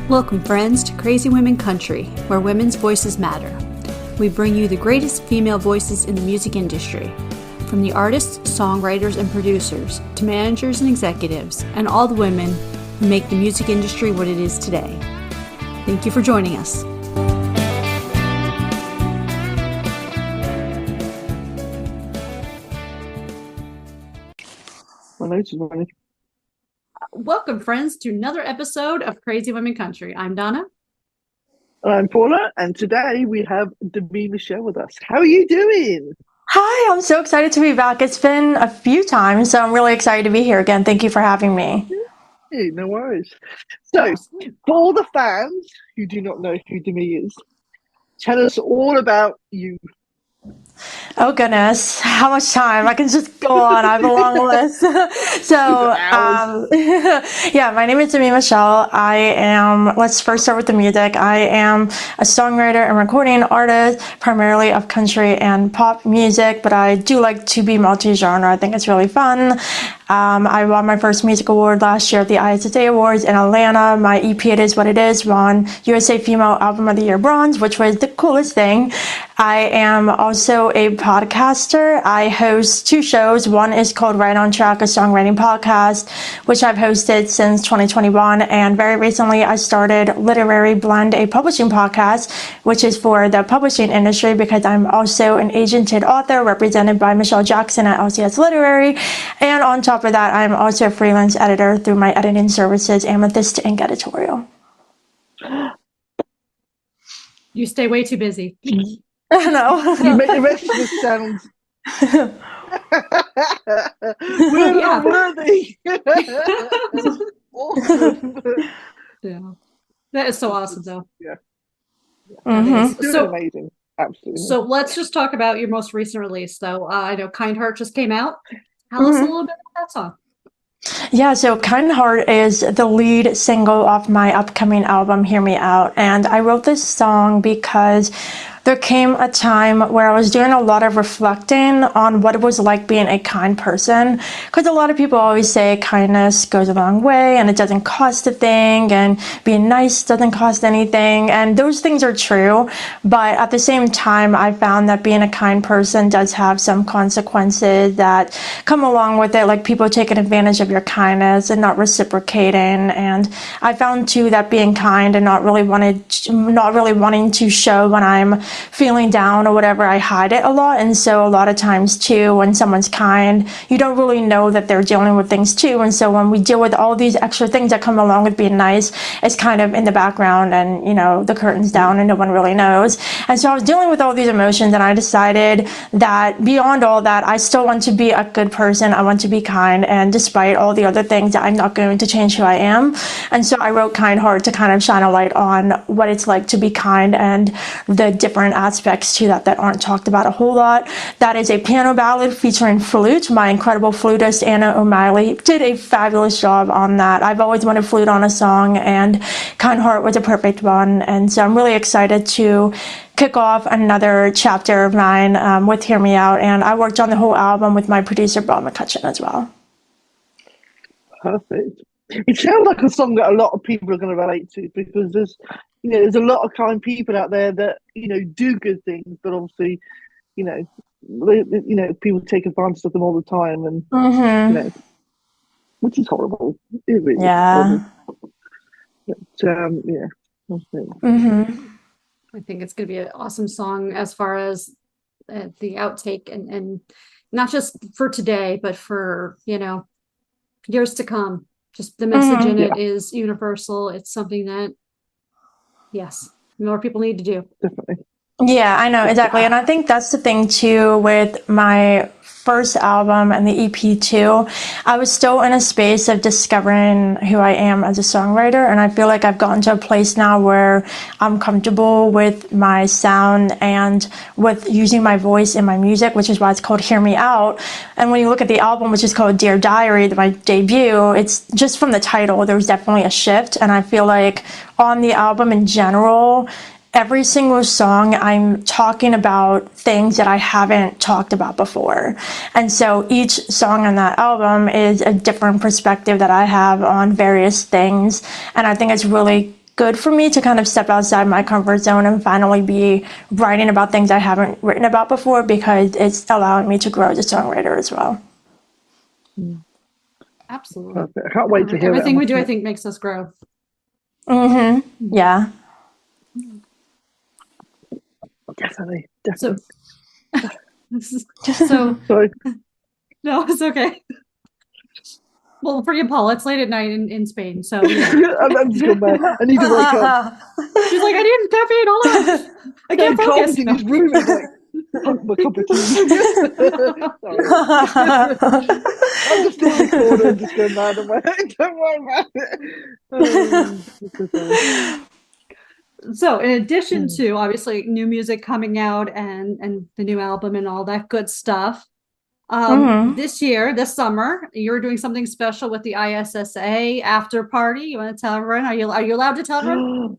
Welcome, friends, to Crazy Women Country, where women's voices matter. We bring you the greatest female voices in the music industry, from the artists, songwriters, and producers, to managers and executives, and all the women who make the music industry what it is today. Thank you for joining us. Welcome, friends, to another episode of Crazy Women Country. I'm Donna. I'm Paula, and today we have Demi Michelle with us. How are you doing? Hi, I'm so excited to be back. It's been a few times, so I'm really excited to be here again. Thank you for having me. Hey, no worries. So, for all the fans who do not know who Demi is, tell us all about you. Oh goodness, how much time? I can just go on. I have a long list. Yeah, my name is Demi Michelle. Let's first start with the music. I am a songwriter and recording artist, primarily of country and pop music, but I do like to be multi-genre. I think it's really fun. I won my first music award last year at the ISSA Awards in Atlanta. My EP, It Is What It Is, won USA Female Album of the Year Bronze, which was the coolest thing. I am also a podcaster. I host two shows. One is called Right on Track, a songwriting podcast, which I've hosted since 2021. And very recently, I started Literary Blend, a publishing podcast, which is for the publishing industry because I'm also an agented author represented by Michelle Jackson at LCS Literary. And on top of that, I'm also a freelance editor through my editing services, Amethyst Ink Editorial. You stay way too busy. I know. You make the rest of us sound we're not worthy. Awesome. Yeah, that is so awesome, though. Yeah. Mm-hmm. So amazing. Absolutely. So let's just talk about your most recent release, though. I know Kind Heart just came out. Tell us a little bit about that song. Yeah, so Kind Heart is the lead single off my upcoming album, Hear Me Out. And I wrote this song because there came a time where I was doing a lot of reflecting on what it was like being a kind person. Because a lot of people always say kindness goes a long way and it doesn't cost a thing, and being nice doesn't cost anything. And those things are true. But at the same time, I found that being a kind person does have some consequences that come along with it, like people taking advantage of your kindness and not reciprocating. And I found too that being kind and not really wanting to show when I'm feeling down or whatever, I hide it a lot. And so a lot of times too, when someone's kind, you don't really know that they're dealing with things too. And so when we deal with all these extra things that come along with being nice, it's kind of in the background and, you know, the curtain's down and no one really knows. And so I was dealing with all these emotions, and I decided that beyond all that, I still want to be a good person. I want to be kind. And despite all the other things, that I'm not going to change who I am. And so I wrote Kind Heart to kind of shine a light on what it's like to be kind and the different aspects to that aren't talked about a whole lot. That is a piano ballad featuring flute. My incredible flutist, Anna O'Malley, did a fabulous job on that. I've always wanted flute on a song, and Kind Heart was a perfect one. And so I'm really excited to kick off another chapter of mine with Hear Me Out. And I worked on the whole album with my producer, Bob McCutcheon, as well. Perfect. It sounds like a song that a lot of people are going to relate to, because there's a lot of kind people out there that, do good things, but obviously, people take advantage of them all the time, and which is horrible. It really is horrible. But, I think it's going to be an awesome song as far as the outtake, and not just for today, but for years to come. Just the message in it is universal. It's something that, yes, more people need to do. Definitely. Yeah, I know, exactly. And I think that's the thing too with my first album and the EP too. I was still in a space of discovering who I am as a songwriter, and I feel like I've gotten to a place now where I'm comfortable with my sound and with using my voice in my music, which is why it's called Hear Me Out. And when you look at the album, which is called Dear Diary, my debut, it's just from the title, there was definitely a shift. And I feel like on the album in general, every single song I'm talking about things that I haven't talked about before. And so each song on that album is a different perspective that I have on various things. And I think it's really good for me to kind of step outside my comfort zone and finally be writing about things I haven't written about before, because it's allowing me to grow as a songwriter as well. Absolutely. Perfect. I can't wait to hear everything we do, I think, makes us grow. Yeah. Definitely. So Sorry. No, it's okay. Well, forget Paul. It's late at night in Spain, so yeah. I'm just going back. I need to wake up. She's like, I need caffeine. Hold on, I can't focus. In his room is like, my cup of tea. I'm just in the corner, just going mad on my head. Don't worry about it. So, in addition to obviously new music coming out and the new album and all that good stuff, this summer, you're doing something special with the ISSA after party. You want to tell everyone? Are you allowed to tell everyone?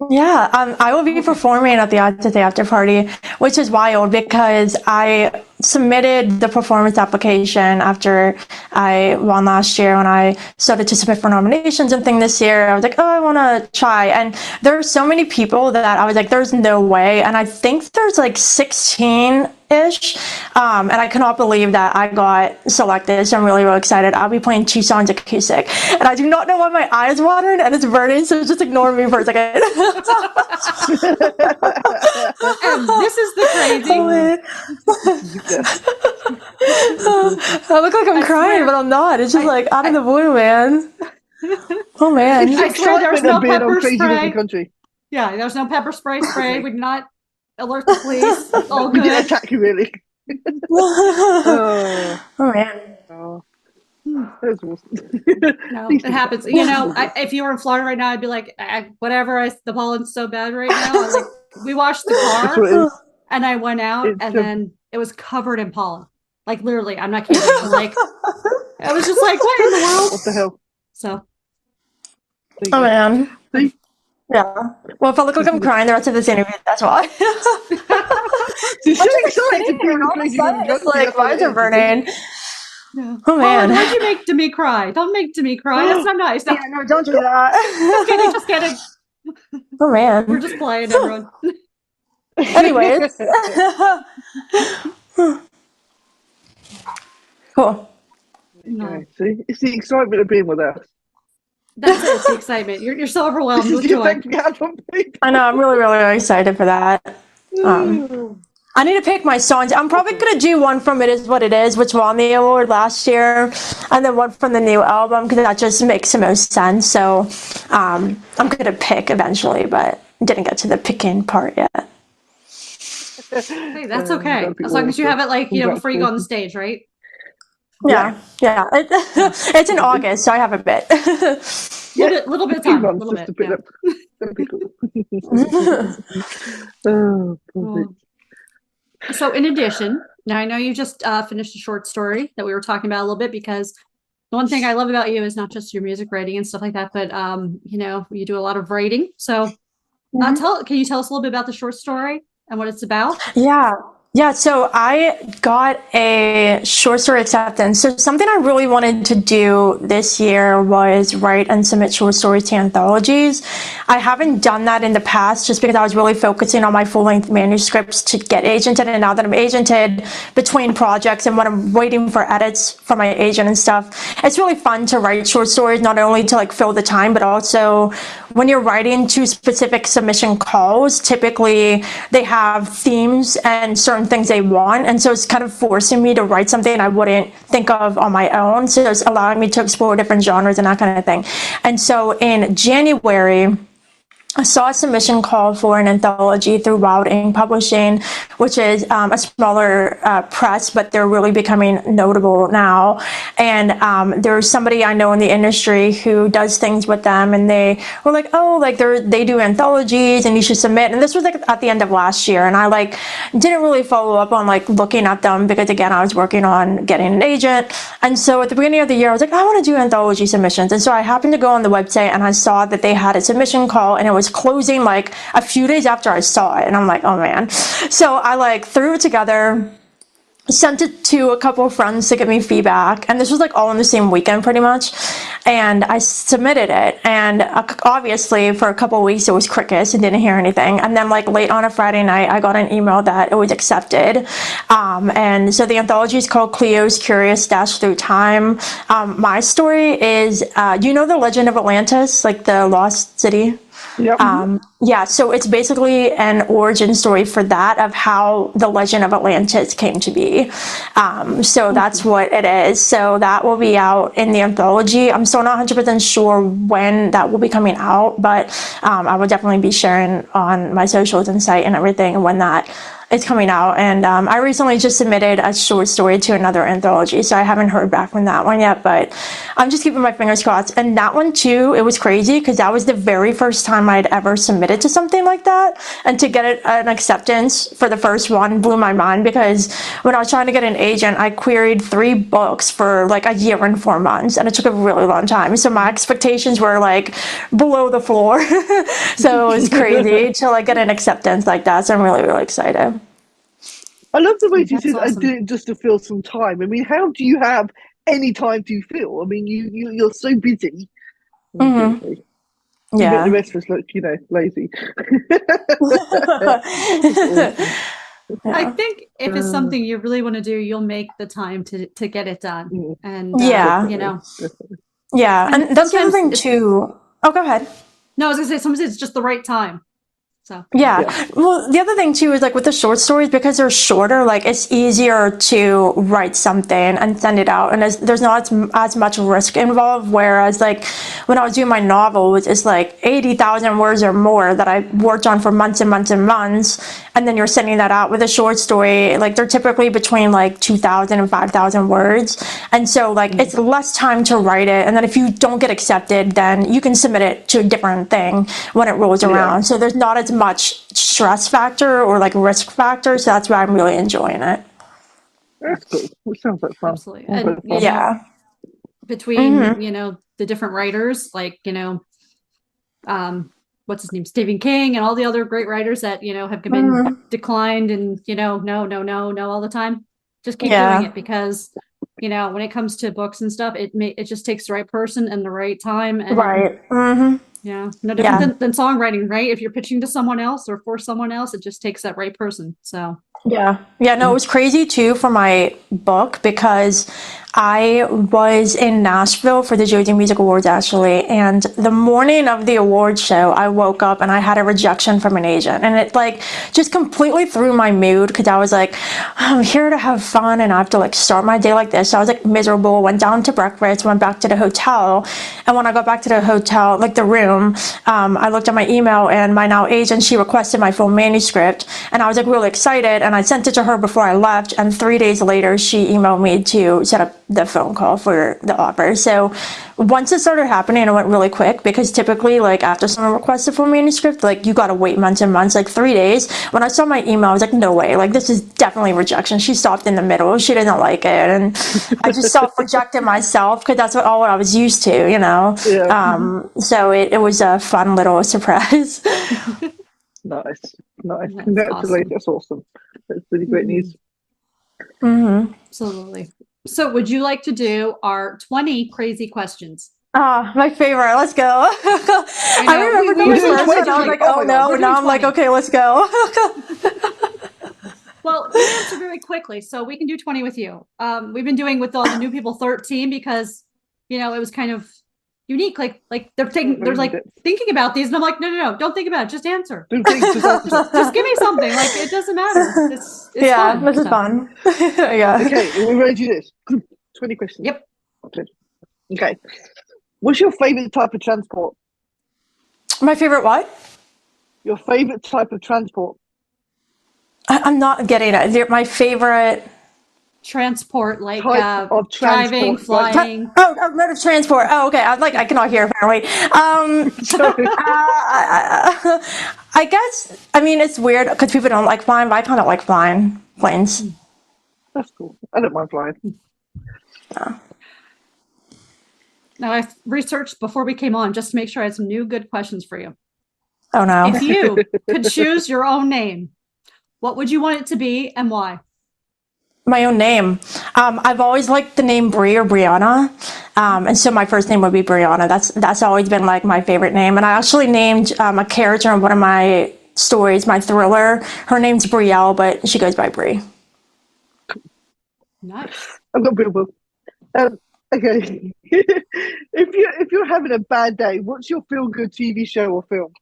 Yeah, I will be performing at the ISSA after party, which is wild because I submitted the performance application after I won last year. When I started to submit for nominations and things this year, I was like, oh, I want to try. And there are so many people that I was like, there's no way. And I think there's like 16-ish. And I cannot believe that I got selected. So I'm really, really excited. I'll be playing 2 songs acoustic. And I do not know why my eye is watering and it's burning. So just ignore me for a second. And this is the crazy. I look like I'm crying, but I'm not. It's just like out of the blue, man. Oh man! I swear there's no pepper spray. Country. Yeah, there's no pepper spray. We did not alert the police. It's all We good. didn't attack you, really. Oh man. Oh. That was awesome. No, it happens. You know, if you were in Florida right now, I'd be like, whatever. The pollen's so bad right now. Like, we washed the car, and I went out, and then it was covered in pollen. Like, literally, I'm not kidding. Like, I was just like, what in the world? What the hell? So. Oh man. Yeah. Well, if I look like I'm crying the rest of this interview, that's why. She's so excited to be in It's like, my eyes are burning. Yeah. Oh man. Why'd you make Demi cry? Don't make Demi cry. That's not nice. Yeah, no, don't do that. Just kidding. Oh man. We're just playing, everyone. Anyways. Cool. Okay. See, it's the excitement of being with us. That's it. It's the excitement. You're so overwhelmed with joy. I know. I'm really, really excited for that. I need to pick my songs. I'm probably going to do one from It Is What It Is, which won the award last year, and then one from the new album, because that just makes the most sense. So I'm going to pick eventually, but didn't get to the picking part yet. Hey, that's okay. As long as you have it, like, you know, before you go on the stage, right? Yeah. It's in August, so I have a bit. Little bit of time. A little bit. Yeah. That'd be cool. So in addition, now I know you just finished a short story that we were talking about a little bit, because the one thing I love about you is not just your music writing and stuff like that, but you know, you do a lot of writing. So can you tell us a little bit about the short story and what it's about? Yeah, so I got a short story acceptance. So something I really wanted to do this year was write and submit short stories to anthologies. I haven't done that in the past just because I was really focusing on my full-length manuscripts to get agented. And now that I'm agented between projects and when I'm waiting for edits from my agent and stuff, it's really fun to write short stories, not only to like fill the time, but also when you're writing to specific submission calls, typically they have themes and certain things they want, and so it's kind of forcing me to write something I wouldn't think of on my own. So it's allowing me to explore different genres and that kind of thing. And so in January, I saw a submission call for an anthology through Wild Ink Publishing, which is a smaller press, but they're really becoming notable now. And there's somebody I know in the industry who does things with them, and they were like, oh, like they do anthologies and you should submit. And this was like at the end of last year, and I like didn't really follow up on like looking at them because again, I was working on getting an agent. And so at the beginning of the year, I was like, I want to do anthology submissions. And so I happened to go on the website and I saw that they had a submission call, and it was was closing like a few days after I saw it, and I'm like, oh man. So I like threw it together, sent it to a couple of friends to give me feedback, and this was like all in the same weekend pretty much, and I submitted it, and obviously for a couple of weeks it was crickets and didn't hear anything, and then like late on a Friday night I got an email that it was accepted, and so the anthology is called Cleo's Curious Dash Through Time. My story is, you know the Legend of Atlantis, like the lost city? Yep. Yeah, so it's basically an origin story for that, of how the Legend of Atlantis came to be. So that's what it is. So that will be out in the anthology. I'm still not 100% sure when that will be coming out, but I will definitely be sharing on my socials and site and everything when that is coming out. And I recently just submitted a short story to another anthology, so I haven't heard back from that one yet, but I'm just keeping my fingers crossed. And that one too, it was crazy because that was the very first time I'd ever submitted to something like that, and to get an acceptance for the first one blew my mind, because when I was trying to get an agent, I queried 3 books for like a year and 4 months, and it took a really long time, so my expectations were like below the floor. So it was crazy to like get an acceptance like that, so I'm really, really excited. I love the way she That's says, I awesome. did it just to fill some time. I mean, how do you have any time to fill? I mean, you're so busy. Mhm. You Yeah. make the rest of us look, lazy. I think if it's something you really want to do, you'll make the time to get it done. And Yeah. Yeah, and that's the other thing too. Oh, go ahead. No, I was gonna say sometimes it's just the right time. So Yeah. Well, the other thing too is like with the short stories, because they're shorter, like it's easier to write something and send it out, and there's not as much risk involved. Whereas like when I was doing my novel, which is like 80,000 words or more that I worked on for months and months and months, and then you're sending that out. With a short story, like they're typically between like 2,000 and 5,000 words, and so like it's less time to write it. And then if you don't get accepted, then you can submit it to a different thing when it rolls around. So there's not as much stress factor or like risk factor, so that's why I'm really enjoying it. That's cool. It sounds like fun. absolutely. And Yeah. between the different writers, like what's his name, Stephen King, and all the other great writers that have been declined, and no all the time, just keep doing it, because when it comes to books and stuff, it just takes the right person and the right time, and Right. yeah, no different than songwriting, right? If you're pitching to someone else or for someone else, it just takes that right person. So Yeah. No, it was crazy too for my book, because I was in Nashville for the Josie Music Awards actually, and the morning of the award show, I woke up and I had a rejection from an agent, and it like just completely threw my mood, because I was like, I'm here to have fun and I have to like start my day like this. So I was like miserable, went down to breakfast, went back to the hotel, and when I got back to the hotel, like the room, I looked at my email, and my now agent, she requested my full manuscript, and I was like really excited, and I sent it to her before I left, and 3 days later she emailed me to set up the phone call for the offer. So once it started happening, it went really quick, because typically like after someone requests a full manuscript, like you gotta wait months and months, like 3 days. When I saw my email, I was like, no way, like this is definitely rejection. She stopped in the middle, she didn't like it, and I just self-rejected myself, because that's what I was used to, so it was a fun little surprise. Nice. That's Congratulations. That's awesome. That's really great news. Absolutely. So would you like to do our 20 crazy questions? My favorite. Let's go. I remember going first, and I was like, oh no, and now I'm like, okay, let's go. Well, you answer very quickly, so we can do 20 with you. We've been doing with all the new people 13, because it was kind of unique. Like they're thinking about these, and I'm like, no, don't think about it, just answer. Just give me something. Like it doesn't matter. It's fun. This is fun. Yeah. Okay, we're ready to do this. 20 questions. Yep. Okay. What's your favorite type of transport? My favorite what? Your favorite type of transport? I'm not getting it. My favorite transport, like type of driving, flying. Mode of transport. Oh, okay. I cannot hear apparently. I guess. I mean, it's weird because people don't like flying, but I kind of like flying planes. That's cool. I don't mind flying. Yeah. Now, I researched before we came on just to make sure I had some new good questions for you. Oh no. If you could choose your own name, what would you want it to be and why? My own name. I've always liked the name Brie or Brianna. And so my first name would be Brianna. That's always been like my favorite name. And I actually named a character in one of my stories, my thriller. Her name's Brielle, but she goes by Brie. Nice. I've got Bilbo. Okay. if you're having a bad day, what's your feel good TV show or film?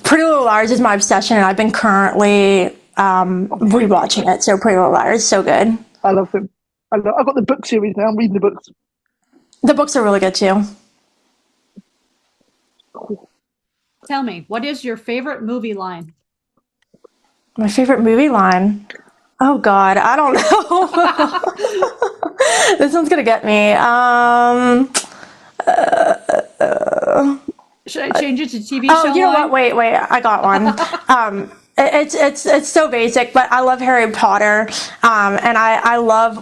Pretty Little Liars is my obsession, and I've been currently rewatching it. So Pretty Little Liars, so good. I love him. I've got the book series now. I'm reading the books. The books are really good too. Tell me, what is your favorite movie line? My favorite movie line. Oh God, I don't know. This one's gonna get me. Should I change it to TV show? Oh, you know line? what? Wait, I got one. It's so basic, but I love Harry Potter, and I love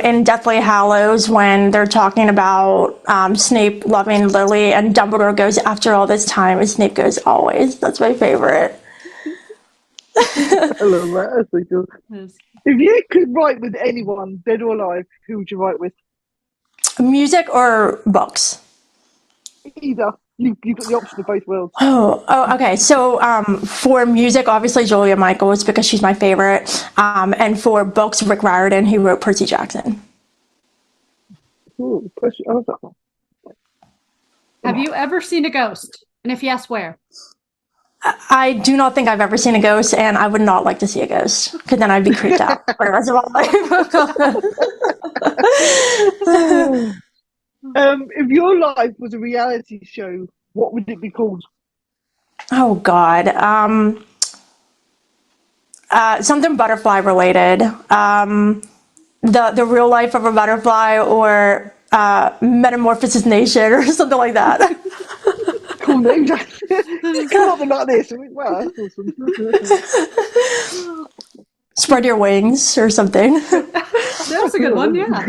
in Deathly Hallows when they're talking about Snape loving Lily, and Dumbledore goes, "After all this time," and Snape goes, "Always." That's my favorite. I love that. That's so cool. Yes. If you could write with anyone, dead or alive, who would you write with? Music or books? Either. You've got the option of both worlds. Oh, okay. So for music, obviously Julia Michaels because she's my favorite, and for books, Rick Riordan, who wrote Percy Jackson. Ooh, I love that one. Have you ever seen a ghost? And if yes, where? I do not think I've ever seen a ghost, and I would not like to see a ghost because then I'd be creeped out for the rest of my life. If your life was a reality show, what would it be called? Oh God, something butterfly related. The real life of a butterfly, or Metamorphosis Nation, or something like that. Cool name. Come up with like this. Wow, that's awesome. Spread your wings or something. That's a good one, yeah.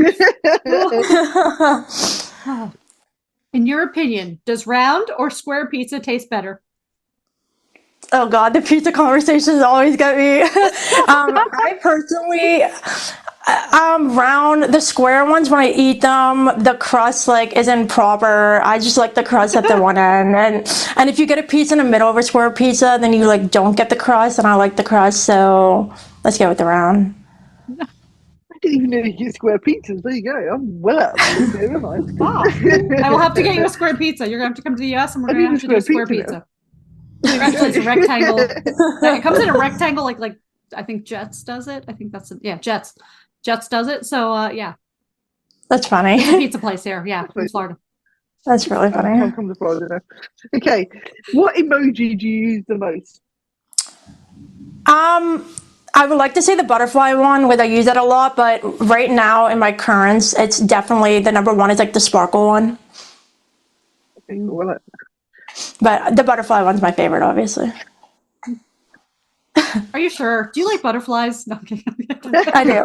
In your opinion, does round or square pizza taste better? Oh God, the pizza conversations always get me. I personally, round the square ones when I eat them, the crust like isn't proper. I just like the crust at the one end, and if you get a pizza in the middle of a square pizza, then you like don't get the crust, and I like the crust, so let's go with the round. I didn't even know you get square pizzas. There you go. I'm well out of it, never mind. Wow. I will have to get you a square pizza. You're going to have to come to the US and we're going to have to do a square pizza. Actually, it's a rectangle. It comes in a rectangle like I think Jets does it. I think that's Jets. Jets does it. So yeah. That's funny. It's a pizza place here. Yeah, in Florida. That's really funny. I'll come to Florida now. Okay. What emoji do you use the most? I would like to say the butterfly one, where I use that a lot, but right now in my currents, it's definitely the number one is like the sparkle one. Okay, well, But the butterfly one's my favorite, obviously. Are you sure? Do you like butterflies? No, okay. I do.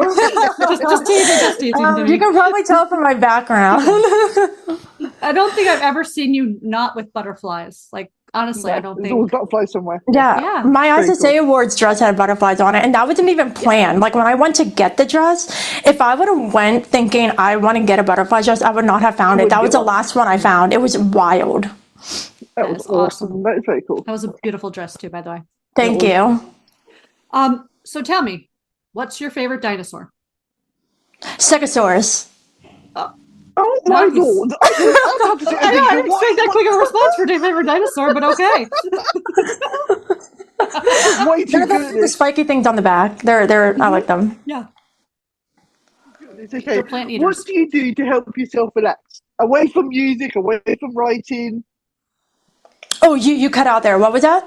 just teasing. You can probably tell from my background. I don't think I've ever seen you not with butterflies. Like, honestly, I don't there's think. always butterflies somewhere. Yeah. My SSA Awards dress had butterflies on it, and that wasn't even planned. Yeah. Like, when I went to get the dress, if I would have went thinking I want to get a butterfly dress, I would not have found it. That was the last one I found. It was wild. That was awesome. That is very cool. That was a beautiful dress too, by the way. Thank you. So tell me, what's your favorite dinosaur? Stegosaurus. Oh my God! I didn't expect that quick a response for your favorite dinosaur, but okay. Way too good. The spiky things on the back. They're I like them. Yeah. It's okay. They're plant eaters. What do you do to help yourself relax? Away from music, away from writing. Oh, you cut out there. What was that?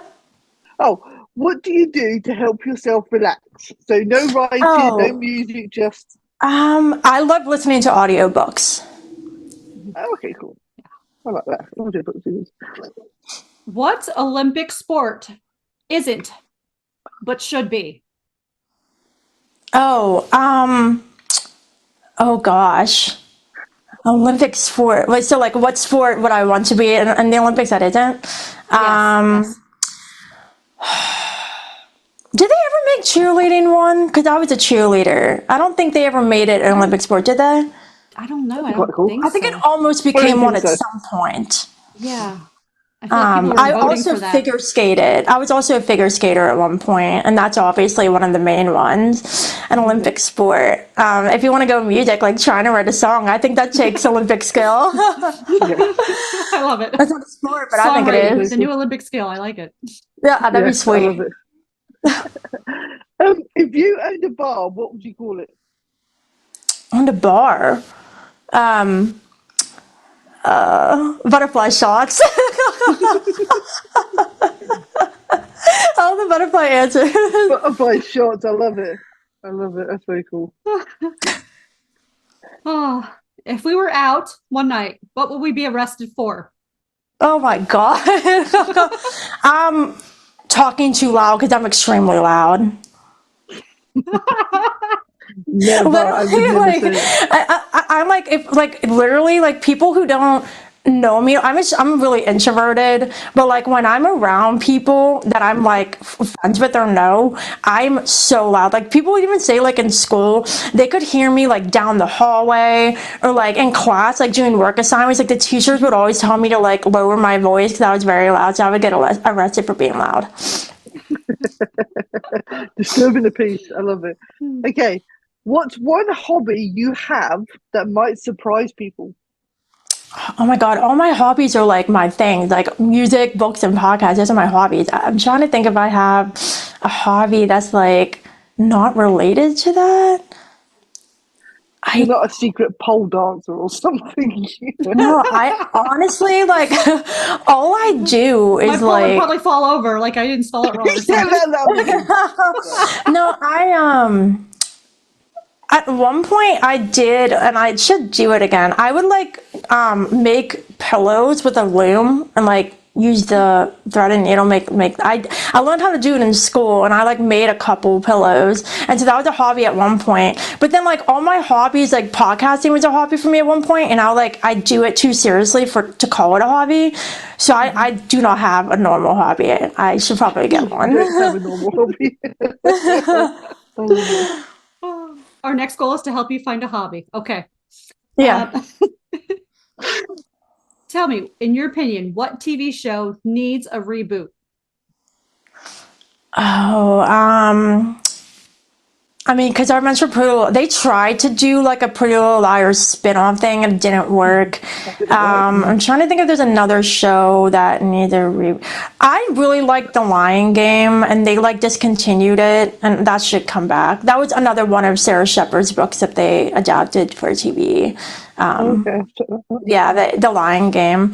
Oh, what do you do to help yourself relax? So no writing, no music, just. I love listening to audiobooks. Oh, okay, cool. I like that. Audiobooks. What Olympic sport isn't, but should be? Oh gosh. Olympic sport. Wait, so like what sport would I want to be in the Olympics that isn't? Yes. Did they ever make cheerleading one? Because I was a cheerleader. I don't think they ever made it an Olympic sport, did they? I don't know. I Quite don't cool. think I think so. it almost do you became one think at so? some point. Yeah. I feel like people were I voting also for that. figure skated. I was also a figure skater at one point, and that's obviously one of the main ones, an Olympic sport. If you want to go music, like trying to write a song, I think that takes Olympic skill. I love it. That's not a sport, but I think it Songwriting, is. the new Olympic skill. I like it. Yeah, that'd be I sweet. love it. If you owned a bar, what would you call it? On the bar. Butterfly shots. All the butterfly answers. Butterfly shots. I love it. I love it. That's very cool. Oh, if we were out one night, what would we be arrested for? Oh my God. I'm talking too loud because I'm extremely loud. Never. I would never Like, say it. I'm like, if like literally like people who don't know me, I'm really introverted, but like when I'm around people that I'm like friends with or know, I'm so loud. Like people would even say like in school, they could hear me like down the hallway or like in class, like doing work assignments. Like the teachers would always tell me to like lower my voice because I was very loud, so I would get arrested for being loud. Disturbing the peace. I love it. Okay. What's one hobby you have that might surprise people? Oh my God, all my hobbies are like my things, like music, books, and podcasts. Those are my hobbies. I'm trying to think if I have a hobby that's like not related to that. You're not a secret pole dancer or something. No, I honestly like all I do My is phone would like probably fall over, like I didn't spell it wrong or Yeah, something. no, I at one point I did, and I should do it again. I would like make pillows with a loom and like use the thread and needle make I learned how to do it in school, and I like made a couple pillows, and so that was a hobby at one point. But then like all my hobbies, like podcasting was a hobby for me at one point, and now like I do it too seriously to call it a hobby. So I do not have a normal hobby. I should probably get one. You don't have a normal hobby. I love it. Our next goal is to help you find a hobby. Okay. Yeah. Tell me, in your opinion, what TV show needs a reboot? Oh, I mean, because I mentioned they tried to do like a Pretty Little Liars spin-off thing and it didn't work. I'm trying to think if there's another show that needs a I really liked The Lion Game, and they like discontinued it, and that should come back. That was another one of Sarah Shepard's books that they adapted for TV. Okay. Yeah, the Lion Game.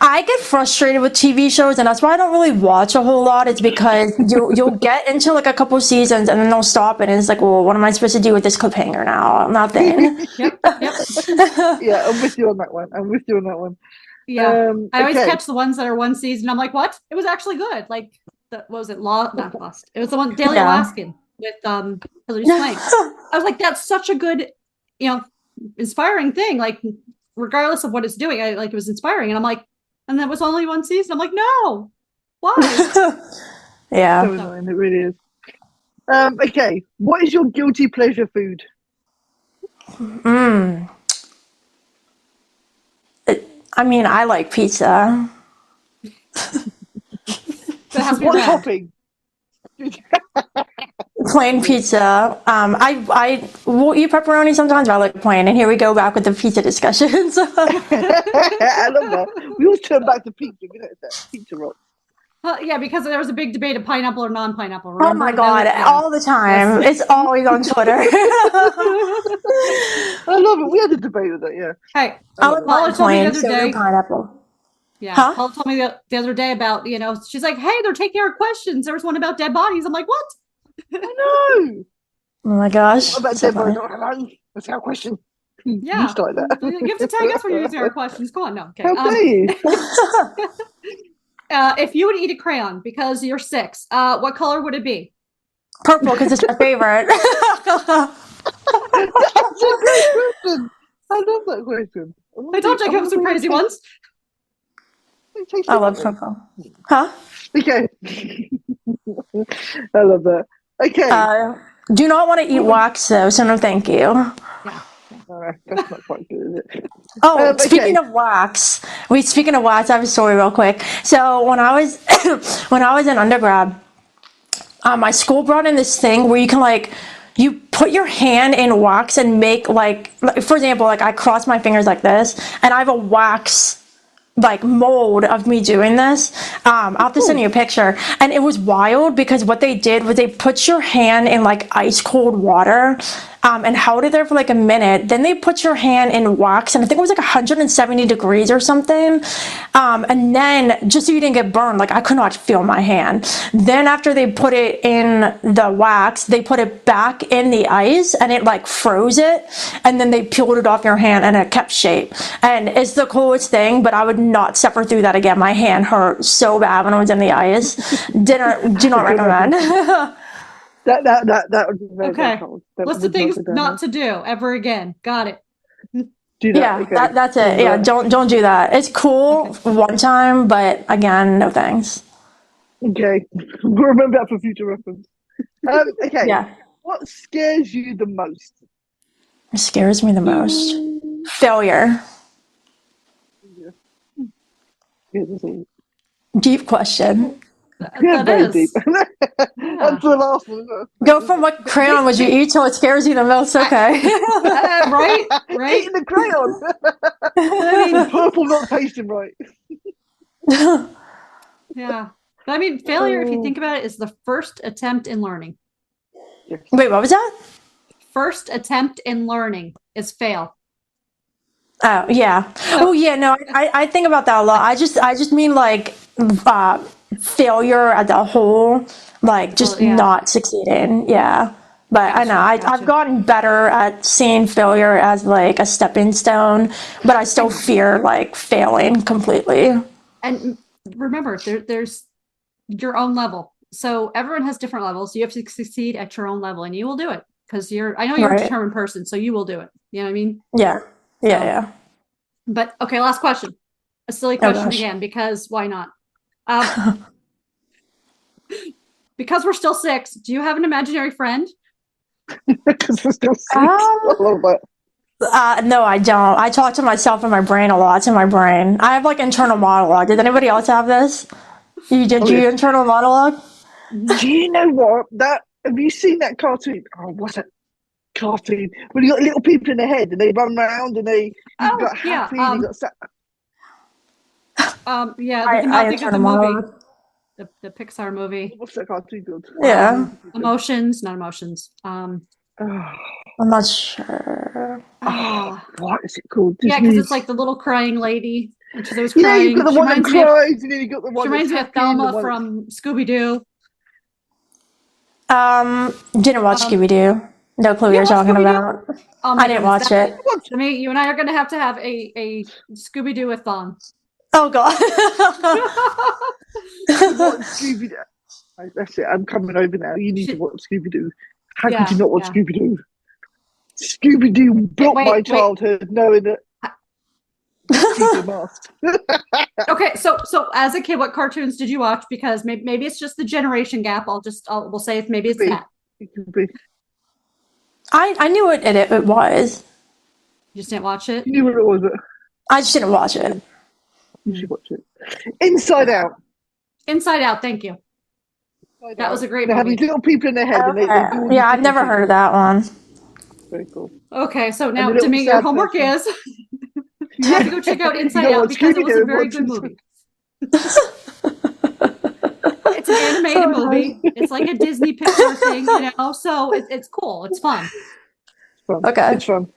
I get frustrated with TV shows, and that's why I don't really watch a whole lot. It's because you'll get into like a couple seasons, and then they'll stop it, and it's like, well, what am I supposed to do with this cliffhanger now? Nothing. Yep. Yeah, I'm with you on that one. Yeah. I always okay. catch the ones that are one season. I'm like, what? It was actually good. Like, what was it? Not Lost. It was the one Daily Alaskan with Hilary Swank. I was like, that's such a good, inspiring thing. Like, regardless of what it's doing, it was inspiring. And I'm like, and that was only one season. I'm like, no, why? Yeah. So annoying, it really is. Okay, what is your guilty pleasure food? I mean, I like pizza. What topping? Plain pizza. I will eat pepperoni sometimes, but I like plain. And here we go back with the pizza discussions. I love that. We always turn back to pizza. We know that pizza rock. Yeah, because there was a big debate of pineapple or non-pineapple. Oh my God, all the time. Yes. It's always on Twitter. I love it. We had a debate with that, yeah. Hey, Paula told me the other day. Pineapple. Yeah, huh? Paula told me the other day about, she's like, hey, they're taking our questions. There was one about dead bodies. I'm like, what? I know. Oh my gosh. What about dead bodies? That's our question. Yeah. You start that. You have to tag us when you're using our questions. Go on, no. Okay. Okay. If you would eat a crayon because you're 6, what color would it be? Purple, because it's my favorite. That's a great question. I love that question. I told you I have some crazy ones. I love cocoa. Huh? Okay. I love that. Okay. Do not want to eat wax though, so no thank you. Yeah. That's not quite good, is it? Oh, speaking Okay. of wax, I have a story real quick. So when I was when I was in undergrad, my school brought in this thing where you can you put your hand in wax and make like for example, like I cross my fingers like this, and I have a wax mold of me doing this. I'll have to send you a picture. And it was wild because what they did was they put your hand in ice cold water and held it there for a minute. Then they put your hand in wax, and I think it was 170 degrees or something. And then just so you didn't get burned, I could not feel my hand. Then after they put it in the wax, they put it back in the ice and it froze it. And then they peeled it off your hand and it kept shape. And it's the coolest thing, but I would not suffer through that again. My hand hurt so bad when I was in the ice. Do not recommend. That would be very, Okay. very cold. List of things not to do ever again. Got it. Do that. Yeah, Okay. that's it. Yeah, don't do that. It's cool one time, but again, no thanks. Okay. We'll remember that for future reference. Okay. Yeah. What scares you the most? It scares me the most. Failure. Yeah, that's all. Deep question. Yeah, That very is. deep. That's the last one. Go from what crayon would you eat till it scares you the most? Okay. Right? Eating the crayon. I mean, Purple not tasting right. yeah. But I mean, failure, if you think about it, is the first attempt in learning. Wait, what was that? First attempt in learning is fail. Oh yeah. Oh yeah. No, I think about that a lot. I just mean failure as a whole, not succeeding. Yeah. But Gotcha, I know I've gotten better at seeing failure as a stepping stone, but I still fear failing completely. And remember, there's your own level. So everyone has different levels. You have to succeed at your own level, and you will do it because I know you're a determined person, so you will do it. You know what I mean? Yeah. Yeah. Yeah. But okay, last question. A silly question again, because why not? Because we're still 6, do you have an imaginary friend? Because we're still 6. A little bit. No, I don't. I talk to myself in my brain a lot. It's in my brain. I have internal monologue. Does anybody else have this? You internal monologue? Do you know what? Have you seen that cartoon? Oh, what's that cartoon? When you got little people in their head and they run around and you got happy and you got sad. Yeah, I think of the movie. The Pixar movie. What's that cartoon called? Yeah. Emotions, not emotions. I'm not sure. What is it called? Yeah, because it's the little crying lady. And she's always crying. Yeah, you've got the one that cries, and then you got the one she reminds me of Thelma from Scooby-Doo. Didn't watch Scooby-Doo. No clue what you're talking about. I didn't watch it. To me, you and I are going to have a Scooby-Doo-a-thon. Oh, God. Scooby-Doo. That's it. I'm coming over now. You need to watch Scooby-Doo. How could you not watch Scooby-Doo? Scooby-Doo built my childhood knowing that Okay, so as a kid, what cartoons did you watch? Because maybe it's just the generation gap. We'll say maybe it's that. It could be. I knew what it was. You just didn't watch it? You knew what it was, but I just didn't watch it. You should watch it. Inside Out. Inside Out, thank you. That was a great movie. They have these little people in their head. Okay. And yeah, I've never heard of that one. Very cool. Okay, so now to me, your homework is you have to go check out Inside Out because it was a very good movie. It's an animated movie. It's like a Disney Pixar thing, so it's cool. It's fun. It's fun. Okay. It's fun.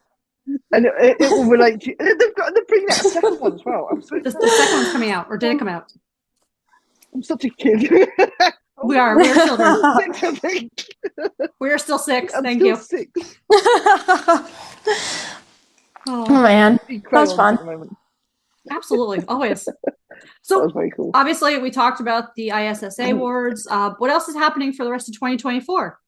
And it will relate to you. They're bringing out a second one as well. The second one's coming out, or did it come out? I'm such a kid. We are children. We are still 6. Thank you. 6. Oh man, that's fun. Absolutely, always. That So was very cool. obviously, we talked about the ISSA awards. What else is happening for the rest of 2024?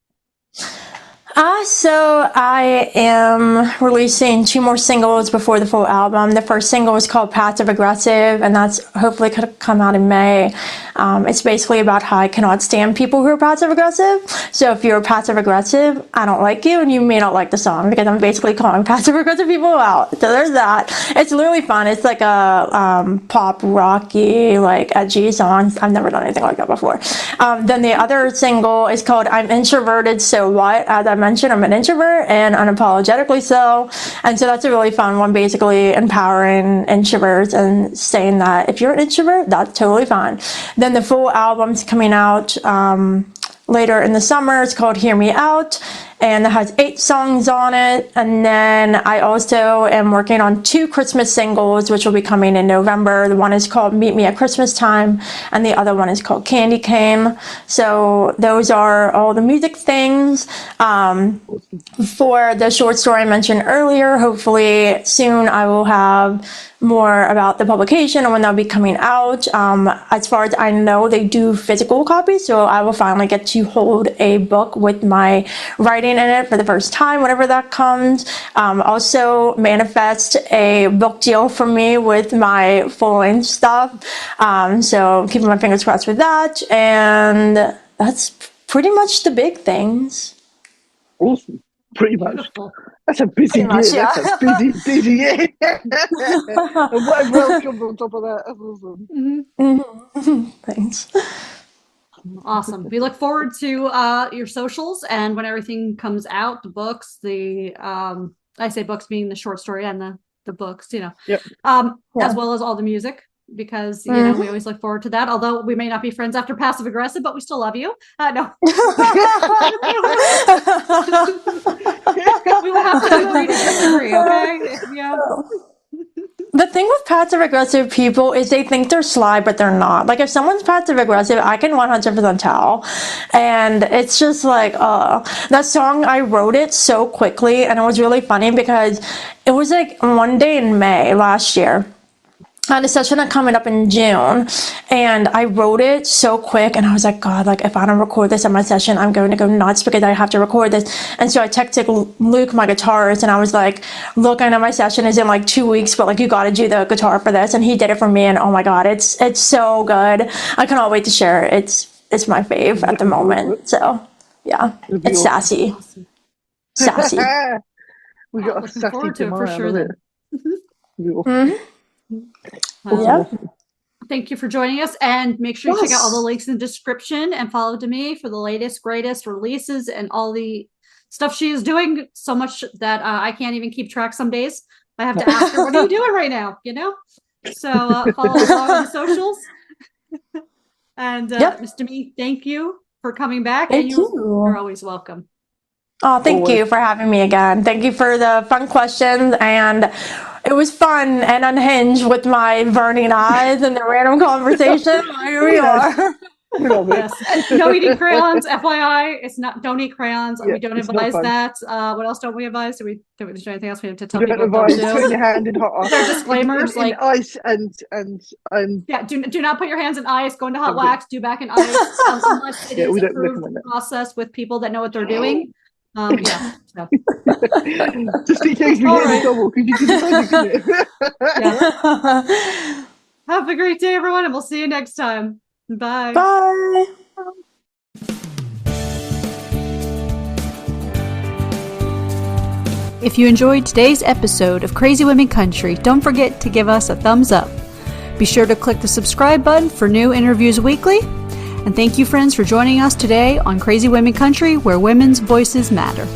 So I am releasing 2 more singles before the full album. The first single is called Passive Aggressive, and that's hopefully going to come out in May. It's basically about how I cannot stand people who are passive aggressive. So if you're passive aggressive, I don't like you, and you may not like the song because I'm basically calling passive aggressive people out. So there's that. It's really fun. It's like a pop rocky, like edgy song. I've never done anything like that before. Then the other single is called I'm Introverted, So What? As I mentioned, I'm an introvert and unapologetically so. And so that's a really fun one, basically empowering introverts and saying that if you're an introvert, that's totally fine. Then the full album's coming out later in the summer. It's called Hear Me Out, and it has 8 songs on it. And then I also am working on 2 Christmas singles, which will be coming in November. The one is called Meet Me at Christmas Time, and the other one is called Candy Cane. So those are all the music things. For the short story I mentioned earlier, hopefully soon I will have more about the publication and when that'll be coming out. As far as I know, they do physical copies, so I will finally get to hold a book with my writing in it for the first time, whenever that comes. Also manifest a book deal for me with my full-length stuff. So keeping my fingers crossed with that, and that's pretty much the big things. Awesome. Pretty much. Beautiful. That's a busy year. Yeah. That's a busy year. And whatever else comes on top of that. That's awesome. Mm-hmm. Thanks. Awesome. We look forward to your socials and when everything comes out, the books, I say books being the short story and the books, Yep. as well as all the music, because you know we always look forward to that. Although we may not be friends after Passive Aggressive, but we still love you. No. We will have to agree to disagree, okay? Yeah. The thing with passive aggressive people is they think they're sly, but they're not. Like if someone's passive aggressive, I can 100% tell. And it's just like, that song, I wrote it so quickly, and it was really funny because it was like one day in May last year. I had a session coming up in June, and I wrote it so quick, and I was like, God, like if I don't record this at my session, I'm going to go nuts because I have to record this. And so I texted Luke, my guitarist, and I was like, look, I know my session is in like 2 weeks, but like you got to do the guitar for this. And he did it for me, and oh my God, it's so good. I cannot wait to share it. It's my fave at the moment. So yeah, it's sassy. Sassy. We got a Looking sassy forward to it tomorrow, for sure isn't then. it? Yeah. Thank you for joining us, and make sure you check out all the links in the description and follow Demi for the latest, greatest releases and all the stuff she is doing. So much that I can't even keep track some days. I have to ask her, what are you doing right now? You know? So follow along on the socials. And Ms. Demi, thank you for coming back. Thank you. You're always welcome. Oh, thank you for having me again. Thank you for the fun questions, and it was fun and unhinged with my burning eyes and the random conversation. Here we are. Yes. No eating crayons, FYI. It's not. Don't eat crayons. Yeah, we don't it's advise not that. What else don't we advise? Do is there anything else we have to tell You people? don't advise Don't putting do? your hand in hot There are disclaimers in like ice and yeah. Do not put your hands in ice. Go into hot wax. Do back in ice unless it is we don't approved recommend that. process with people that know what they're doing. Yeah. So. Just in case we All get right. in trouble, could you it? Yeah. Have a great day, everyone, and we'll see you next time. Bye. Bye. If you enjoyed today's episode of Crazy Women Country, don't forget to give us a thumbs up. Be sure to click the subscribe button for new interviews weekly. And thank you, friends, for joining us today on Crazy Women Country, where women's voices matter.